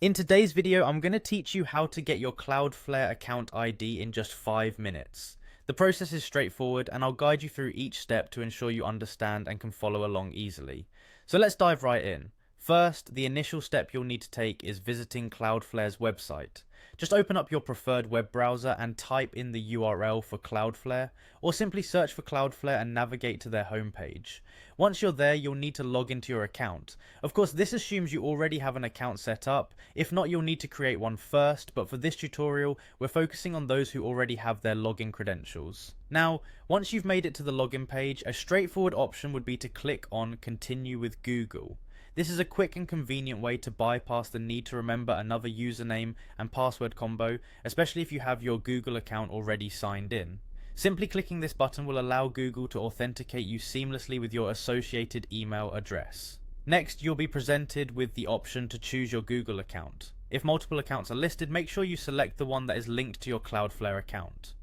In today's video, I'm going to teach you how to get your Cloudflare account ID in just 5 minutes. The process is straightforward and I'll guide you through each step to ensure you understand and can follow along easily. So let's dive right in. First, the initial step you'll need to take is visiting Cloudflare's website. Just open up your preferred web browser and type in the URL for Cloudflare, or simply search for Cloudflare and navigate to their homepage. Once you're there, you'll need to log into your account. Of course, this assumes you already have an account set up. If not, you'll need to create one first, but for this tutorial, we're focusing on those who already have their login credentials. Now, once you've made it to the login page, a straightforward option would be to click on Continue with Google. This is a quick and convenient way to bypass the need to remember another username and password combo, especially if you have your Google account already signed in. Simply clicking this button will allow Google to authenticate you seamlessly with your associated email address. Next, you'll be presented with the option to choose your Google account. If multiple accounts are listed, make sure you select the one that is linked to your Cloudflare account.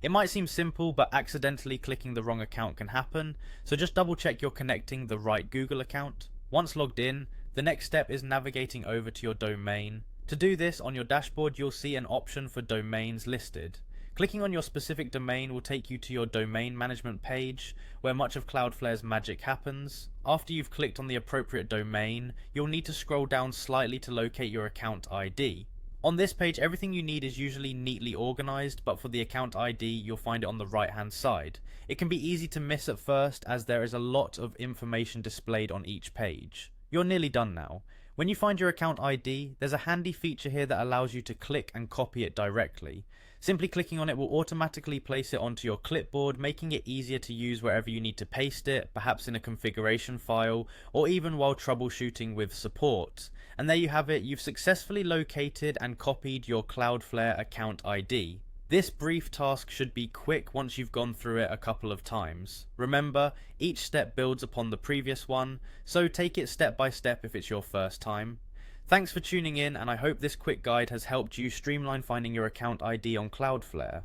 It might seem simple, but accidentally clicking the wrong account can happen, so just double check you're connecting the right Google account. Once logged in, the next step is navigating over to your domain. To do this, on your dashboard you'll see an option for domains listed. Clicking on your specific domain will take you to your domain management page, where much of Cloudflare's magic happens. After you've clicked on the appropriate domain, you'll need to scroll down slightly to locate your account ID. On this page, everything you need is usually neatly organized, but for the account ID, you'll find it on the right hand side. It can be easy to miss at first, as there is a lot of information displayed on each page. You're nearly done now. When you find your account ID, there's a handy feature here that allows you to click and copy it directly. Simply clicking on it will automatically place it onto your clipboard, making it easier to use wherever you need to paste it, perhaps in a configuration file, or even while troubleshooting with support. And there you have it, you've successfully located and copied your Cloudflare account ID. This brief task should be quick once you've gone through it a couple of times. Remember, each step builds upon the previous one, so take it step by step if it's your first time. Thanks for tuning in, and I hope this quick guide has helped you streamline finding your account ID on Cloudflare.